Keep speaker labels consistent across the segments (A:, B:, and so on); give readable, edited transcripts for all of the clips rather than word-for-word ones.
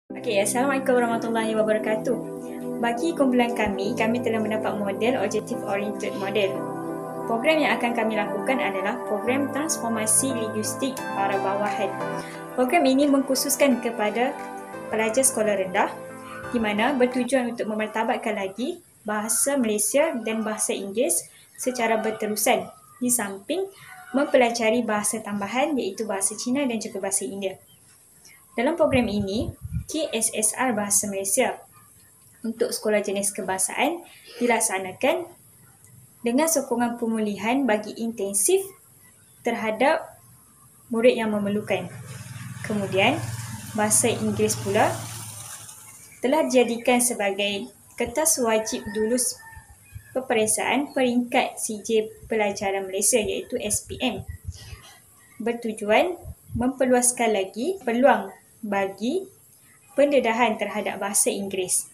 A: Assalamualaikum warahmatullahi wabarakatuh. Bagi kumpulan kami telah mendapat model Objective Oriented Model. Program yang akan kami lakukan adalah program transformasi linguistik para bawahan. Program ini mengkhususkan kepada pelajar sekolah rendah di mana bertujuan untuk memartabatkan lagi bahasa Malaysia dan bahasa Inggeris secara berterusan di samping mempelajari bahasa tambahan iaitu bahasa Cina dan juga bahasa India. Dalam program ini, KSSR Bahasa Malaysia untuk sekolah jenis kebahasaan dilaksanakan dengan sokongan pemulihan bagi intensif terhadap murid yang memerlukan. Kemudian, bahasa Inggeris pula telah dijadikan sebagai kertas wajib lulus peperiksaan peringkat CJ Pelajaran Malaysia iaitu SPM. Bertujuan memperluaskan lagi peluang bagi pendedahan terhadap bahasa Inggeris.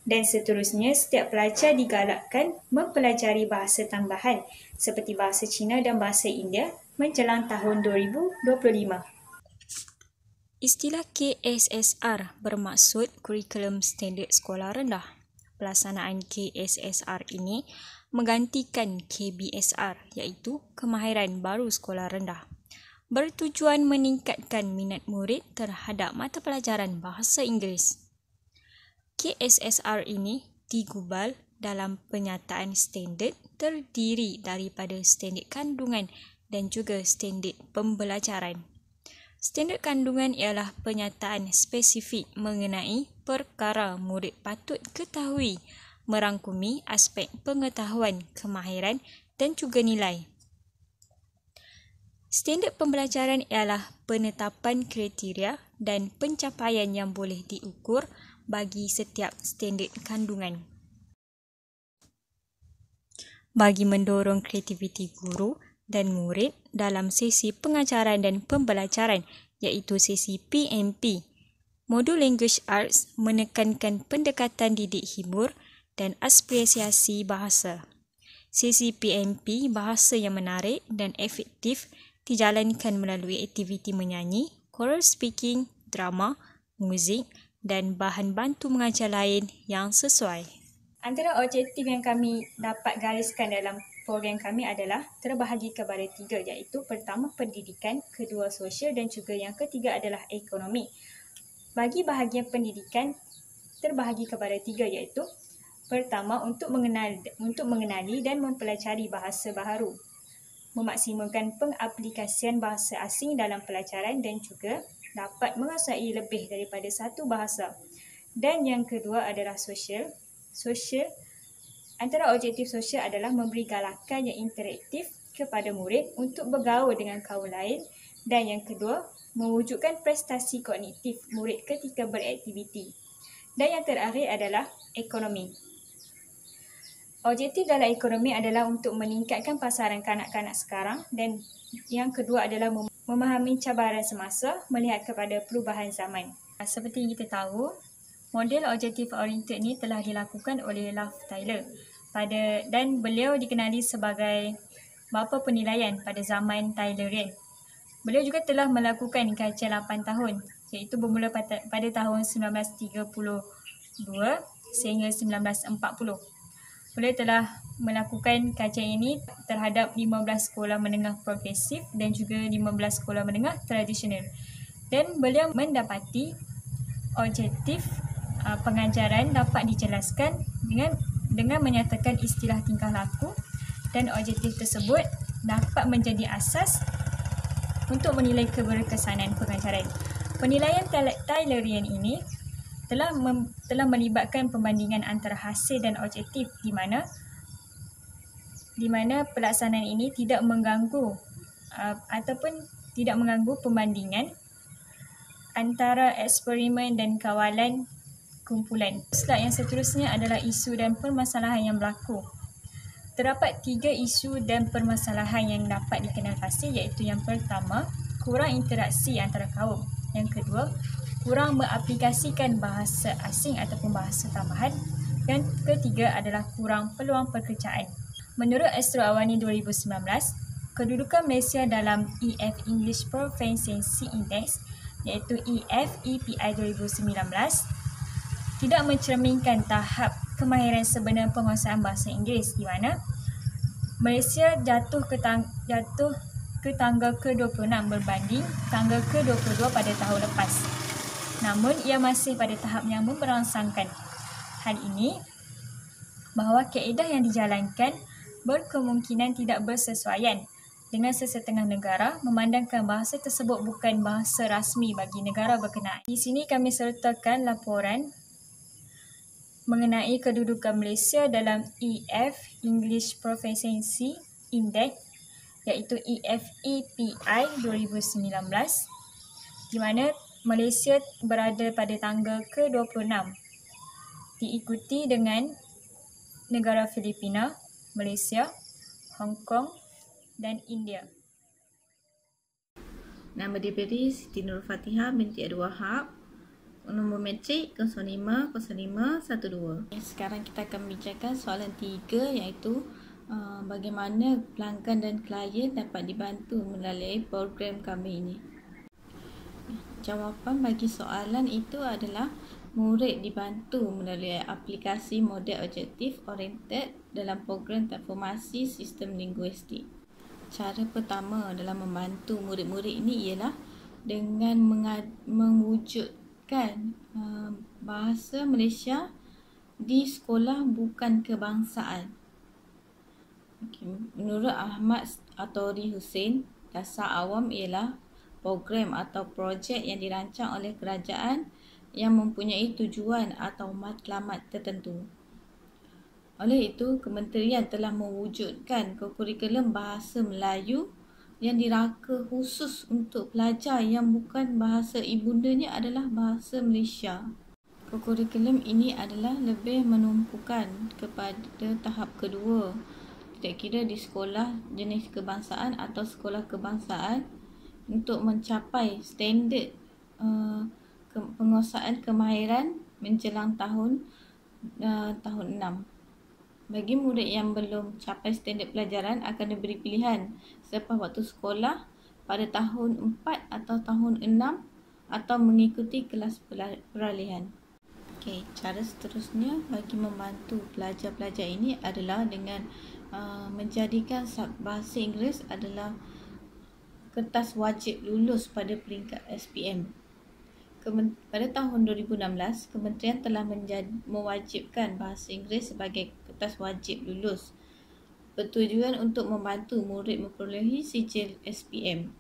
A: Dan seterusnya, setiap pelajar digalakkan mempelajari bahasa tambahan seperti bahasa Cina dan bahasa India menjelang tahun 2025. Istilah KSSR bermaksud Kurikulum Standard Sekolah Rendah. Pelaksanaan KSSR ini menggantikan KBSR iaitu Kemahiran Baru Sekolah Rendah. Bertujuan meningkatkan minat murid terhadap mata pelajaran bahasa Inggeris. KSSR ini digubal dalam penyataan standard terdiri daripada standard kandungan dan juga standard pembelajaran. Standard kandungan ialah penyataan spesifik mengenai perkara murid patut ketahui, merangkumi aspek pengetahuan, kemahiran dan juga nilai. Standard pembelajaran ialah penetapan kriteria dan pencapaian yang boleh diukur bagi setiap standard kandungan. Bagi mendorong kreativiti guru dan murid dalam sesi pengajaran dan pembelajaran iaitu sesi PMP, modul Language Arts menekankan pendekatan didik hibur dan apresiasi bahasa. Sesi PMP, bahasa yang menarik dan efektif dijalankan melalui aktiviti menyanyi, choral speaking, drama, muzik dan bahan bantu mengajar lain yang sesuai. Antara objektif yang kami dapat gariskan dalam program kami adalah terbahagi kepada 3 iaitu pertama pendidikan, kedua sosial dan juga yang ketiga adalah ekonomi. Bagi bahagian pendidikan terbahagi kepada 3 iaitu pertama untuk mengenali dan mempelajari bahasa baharu, memaksimalkan pengaplikasian bahasa asing dalam pelajaran dan juga dapat menguasai lebih daripada satu bahasa. Dan yang kedua adalah sosial. Antara objektif sosial adalah memberi galakan yang interaktif kepada murid untuk bergaul dengan kaum lain. Dan yang kedua, mewujudkan prestasi kognitif murid ketika beraktiviti. Dan yang terakhir adalah ekonomi. Objektif dalam ekonomi adalah untuk meningkatkan pasaran kanak-kanak sekarang dan yang kedua adalah memahami cabaran semasa melihat kepada perubahan zaman. Seperti kita tahu, model Objective Oriented ini telah dilakukan oleh Love Tyler dan beliau dikenali sebagai bapa penilaian pada zaman Tylerian. Beliau juga telah melakukan kajian 8 tahun iaitu bermula pada tahun 1932 sehingga 1940. Beliau telah melakukan kajian ini terhadap 15 sekolah menengah progresif dan juga 15 sekolah menengah tradisional. Dan beliau mendapati objektif pengajaran dapat dijelaskan dengan menyatakan istilah tingkah laku dan objektif tersebut dapat menjadi asas untuk menilai keberkesanan pengajaran. Penilaian Tylerian ini telah melibatkan pembandingan antara hasil dan objektif di mana pelaksanaan ini tidak mengganggu pembandingan antara eksperimen dan kawalan kumpulan. Slide yang seterusnya adalah isu dan permasalahan yang berlaku. Terdapat 3 isu dan permasalahan yang dapat dikenal pasti iaitu yang pertama, kurang interaksi antara kaum. Yang kedua, kurang mengaplikasikan bahasa asing ataupun bahasa tambahan. Yang ketiga adalah kurang peluang pekerjaan. Menurut Astro Awani 2019, kedudukan Malaysia dalam EF English Proficiency Index iaitu EFEPI 2019 tidak mencerminkan tahap kemahiran sebenar penguasaan bahasa Inggeris, di mana Malaysia jatuh ke tanggal ke-26 berbanding tanggal ke-22 pada tahun lepas. Namun ia masih pada tahap yang memberangsangkan. Hal ini bahawa kaedah yang dijalankan berkemungkinan tidak bersesuaian dengan sesetengah negara memandangkan bahasa tersebut bukan bahasa rasmi bagi negara berkenaan. Di sini kami sertakan laporan mengenai kedudukan Malaysia dalam EF English Proficiency Index iaitu EFEPI 2019, di mana Malaysia berada pada tanggal ke-26, diikuti dengan negara Filipina, Malaysia, Hong Kong dan India.
B: Nama diberi Siti Nur Fatihah binti Abdul Wahab. Nombor matrik 050512. Sekarang kita akan bincangkan soalan 3, iaitu bagaimana pelanggan dan klien dapat dibantu melalui program kami ini. Jawapan bagi soalan itu adalah murid dibantu melalui aplikasi model objektif oriented dalam program transformasi sistem linguistik. Cara pertama dalam membantu murid-murid ini ialah dengan mewujudkan bahasa Malaysia di sekolah bukan kebangsaan. Menurut Ahmad Atori Hussein, dasar awam ialah program atau projek yang dirancang oleh kerajaan yang mempunyai tujuan atau matlamat tertentu. Oleh itu, kementerian telah mewujudkan kurikulum bahasa Melayu yang diraka khusus untuk pelajar yang bukan bahasa ibundanya adalah bahasa Malaysia. Kurikulum ini adalah lebih menumpukan kepada tahap kedua, tidak kira di sekolah jenis kebangsaan atau sekolah kebangsaan, untuk mencapai standard penguasaan kemahiran menjelang tahun 6. Bagi murid yang belum capai standard pelajaran akan diberi pilihan selepas waktu sekolah pada tahun 4 atau tahun 6 atau mengikuti kelas peralihan. Okey, cara seterusnya bagi membantu pelajar-pelajar ini adalah dengan menjadikan bahasa Inggeris adalah kertas wajib lulus pada peringkat SPM. Pada tahun 2016, kementerian telah mewajibkan bahasa Inggeris sebagai kertas wajib lulus bertujuan untuk membantu murid memperolehi sijil SPM.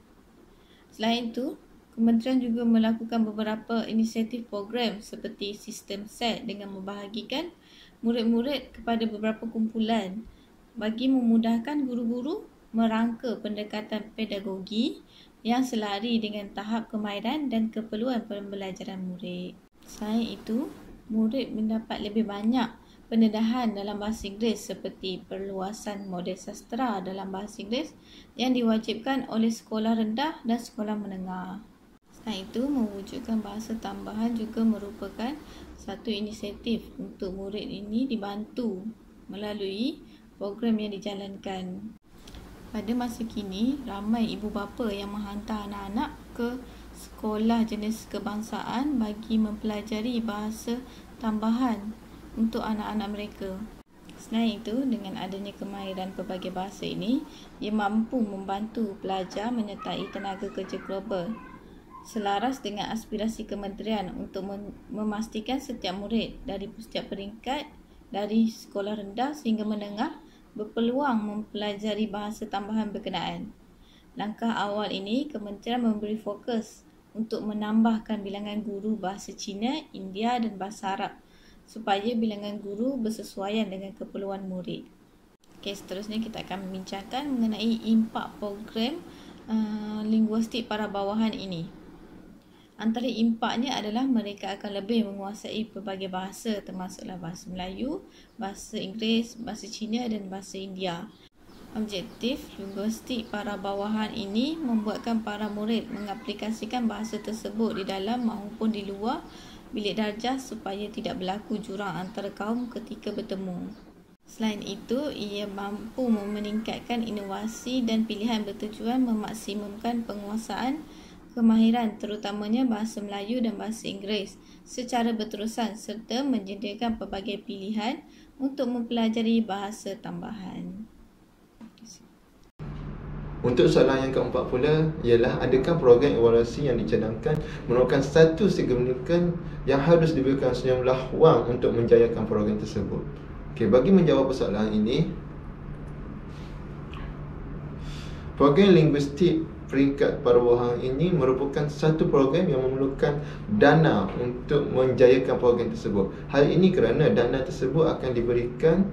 B: Selain itu, kementerian juga melakukan beberapa inisiatif program seperti sistem SET dengan membahagikan murid-murid kepada beberapa kumpulan bagi memudahkan guru-guru merangka pendekatan pedagogi yang selari dengan tahap kemahiran dan keperluan pembelajaran murid. Selain itu, murid mendapat lebih banyak pendedahan dalam bahasa Inggeris seperti perluasan model sastra dalam bahasa Inggeris yang diwajibkan oleh sekolah rendah dan sekolah menengah. Selain itu, mewujudkan bahasa tambahan juga merupakan satu inisiatif untuk murid ini dibantu melalui program yang dijalankan. Pada masa kini, ramai ibu bapa yang menghantar anak-anak ke sekolah jenis kebangsaan bagi mempelajari bahasa tambahan untuk anak-anak mereka. Selain itu, dengan adanya kemahiran pelbagai bahasa ini, ia mampu membantu pelajar menyertai tenaga kerja global. Selaras dengan aspirasi kementerian untuk memastikan setiap murid dari setiap peringkat, dari sekolah rendah sehingga menengah, berpeluang mempelajari bahasa tambahan berkenaan. Langkah awal ini, kementerian memberi fokus untuk menambahkan bilangan guru bahasa Cina, India dan bahasa Arab supaya bilangan guru bersesuaian dengan keperluan murid. Okey, seterusnya kita akan membincangkan mengenai impak program linguistik para bawahan ini. Antara impaknya adalah mereka akan lebih menguasai pelbagai bahasa termasuklah bahasa Melayu, bahasa Inggeris, bahasa Cina dan bahasa India. Objektif linguistik para bawahan ini membuatkan para murid mengaplikasikan bahasa tersebut di dalam maupun di luar bilik darjah supaya tidak berlaku jurang antara kaum ketika bertemu. Selain itu, ia mampu meningkatkan inovasi dan pilihan bertujuan memaksimumkan penguasaan kemahiran terutamanya bahasa Melayu dan bahasa Inggeris secara berterusan serta menyediakan pelbagai pilihan untuk mempelajari bahasa tambahan.
C: Untuk soalan yang keempat pula ialah adakah program evaluasi yang dicadangkan merupakan satu signifikan yang harus diberikan sejumlah wang untuk menjayakan program tersebut. Okey, bagi menjawab persoalan ini, program linguistik peringkat perbawahan ini merupakan satu program yang memerlukan dana untuk menjayakan program tersebut. Hal ini kerana dana tersebut akan diberikan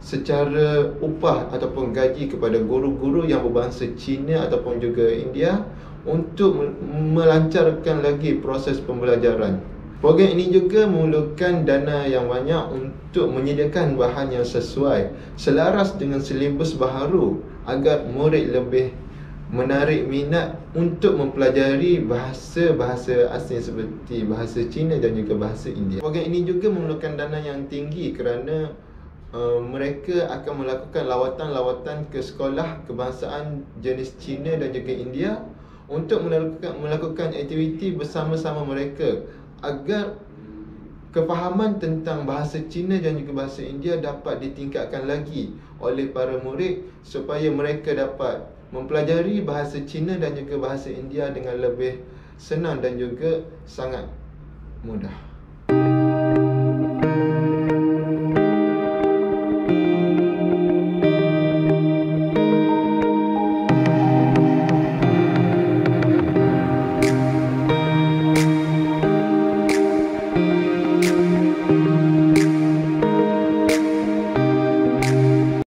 C: secara upah ataupun gaji kepada guru-guru yang berbahasa Cina ataupun juga India untuk melancarkan lagi proses pembelajaran. Program ini juga memerlukan dana yang banyak untuk menyediakan bahan yang sesuai, selaras dengan silibus baharu agar murid lebih menarik minat untuk mempelajari bahasa-bahasa asing seperti bahasa Cina dan juga bahasa India. Program ini juga memerlukan dana yang tinggi kerana mereka akan melakukan lawatan-lawatan ke sekolah kebangsaan jenis Cina dan juga India untuk melakukan aktiviti bersama-sama mereka agar kefahaman tentang bahasa Cina dan juga bahasa India dapat ditingkatkan lagi oleh para murid supaya mereka dapat mempelajari bahasa Cina dan juga bahasa India dengan lebih senang dan juga sangat mudah.